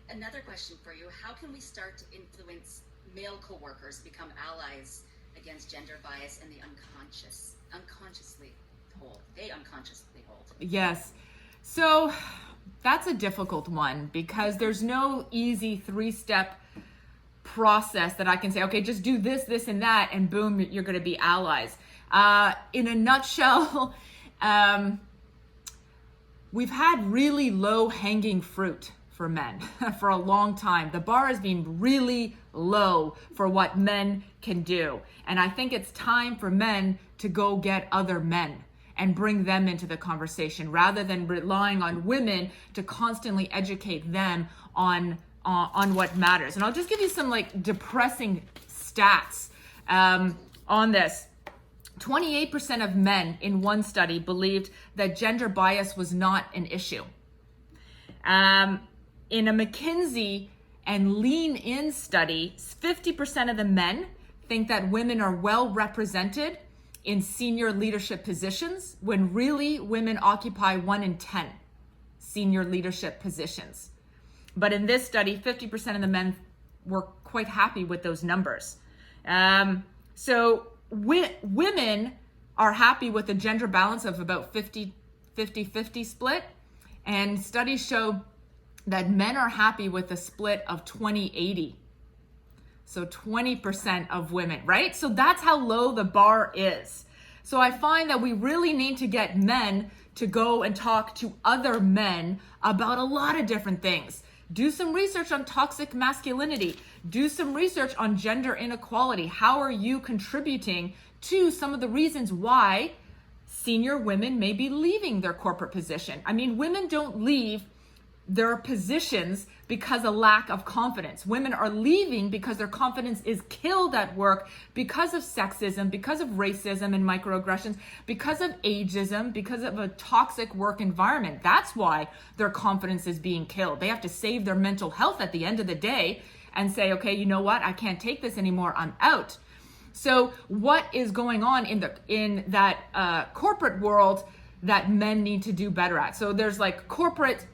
another question for you. How can we start to influence male coworkers become allies against gender bias and the unconsciously hold? Yes. So that's a difficult one because there's no easy 3-step process that I can say, okay, just do this, this, and that, and boom, you're going to be allies. In a nutshell, we've had really low hanging fruit for men for a long time. The bar has been really low for what men can do. And I think it's time for men to go get other men and bring them into the conversation rather than relying on women to constantly educate them on what matters. And I'll just give you some like depressing stats on this. 28% of men in one study believed that gender bias was not an issue. In a McKinsey and Lean In study, 50% of the men think that women are well represented in senior leadership positions when really women occupy 1 in 10 senior leadership positions. But in this study, 50% of the men were quite happy with those numbers. So women are happy with a gender balance of about 50-50 split. And studies show that men are happy with a split of 20-80. So 20% of women, right? So that's how low the bar is. So I find that we really need to get men to go and talk to other men about a lot of different things. Do some research on toxic masculinity. Do some research on gender inequality. How are you contributing to some of the reasons why senior women may be leaving their corporate position? I mean, women don't leave their positions because of lack of confidence. Women are leaving because their confidence is killed at work because of sexism, because of racism and microaggressions, because of ageism, because of a toxic work environment. That's why their confidence is being killed. They have to save their mental health at the end of the day and say, okay, you know what? I can't take this anymore. I'm out. So what is going on in that corporate world that men need to do better at? So there's like corporate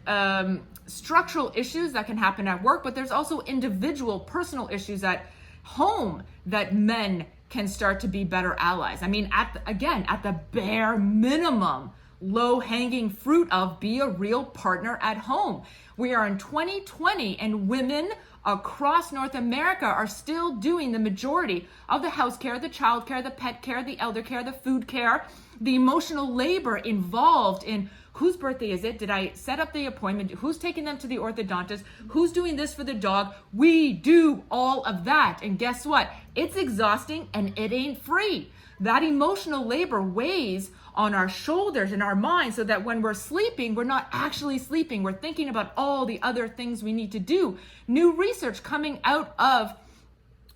structural issues that can happen at work, but there's also individual personal issues at home that men can start to be better allies. I mean, at the bare minimum, low hanging fruit of be a real partner at home. We are in 2020 and women across North America are still doing the majority of the house care, the child care, the pet care, the elder care, the food care, the emotional labor involved in whose birthday is it? Did I set up the appointment? Who's taking them to the orthodontist? Who's doing this for the dog? We do all of that. And guess what? It's exhausting and it ain't free. That emotional labor weighs on our shoulders and our minds so that when we're sleeping, we're not actually sleeping. We're thinking about all the other things we need to do. New research coming out of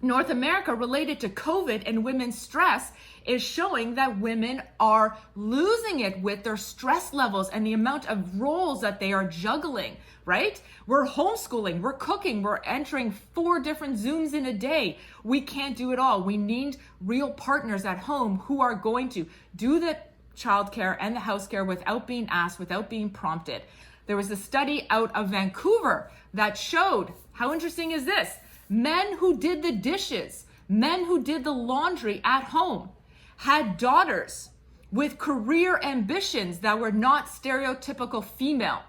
North America related to COVID and women's stress is showing that women are losing it with their stress levels and the amount of roles that they are juggling, right? We're homeschooling, we're cooking, we're entering 4 different Zooms in a day. We can't do it all. We need real partners at home who are going to do the childcare and the house care without being asked, without being prompted. There was a study out of Vancouver that showed, how interesting is this? Men who did the dishes, men who did the laundry at home, had daughters with career ambitions that were not stereotypical female,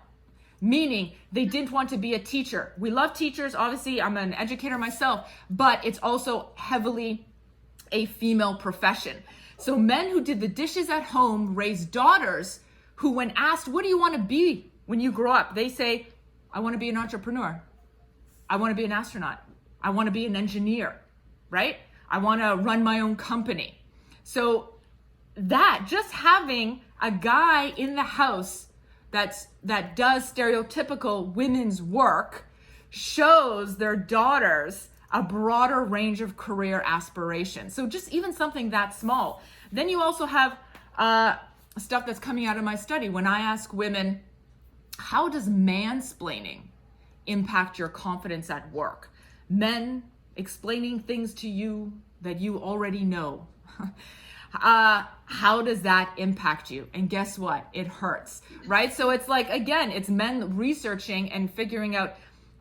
meaning they didn't want to be a teacher. We love teachers. Obviously, I'm an educator myself, but it's also heavily a female profession. So men who did the dishes at home raised daughters who, when asked, what do you want to be when you grow up? They say, I want to be an entrepreneur. I want to be an astronaut. I want to be an engineer, right? I want to run my own company. So that just having a guy in the house that does stereotypical women's work shows their daughters a broader range of career aspirations. So just even something that small. Then you also have stuff that's coming out of my study. When I ask women, how does mansplaining impact your confidence at work? Men explaining things to you that you already know. How does that impact you? And guess what? It hurts, right? So it's like, again, it's men researching and figuring out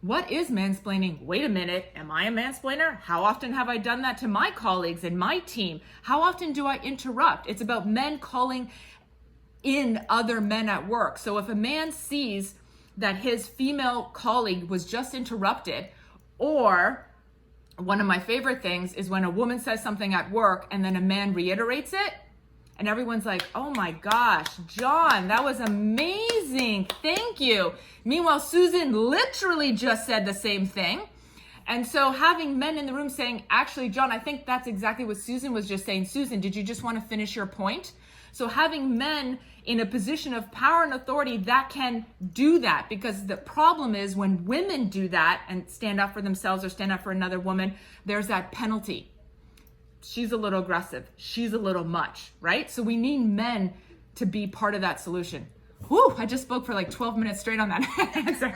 What is mansplaining? Wait a minute, am I a mansplainer? How often have I done that to my colleagues and my team? How often do I interrupt? It's about men calling in other men at work. So if a man sees that his female colleague was just interrupted, or one of my favorite things is when a woman says something at work and then a man reiterates it, and everyone's like, oh my gosh, John, that was amazing. Thank you. Meanwhile, Susan literally just said the same thing. And so having men in the room saying, actually, John, I think that's exactly what Susan was just saying. Susan, did you just want to finish your point? So having men in a position of power and authority that can do that, because the problem is when women do that and stand up for themselves or stand up for another woman, there's that penalty. She's a little aggressive. She's a little much, right? So we need men to be part of that solution. Whew, I just spoke for like 12 minutes straight on that answer.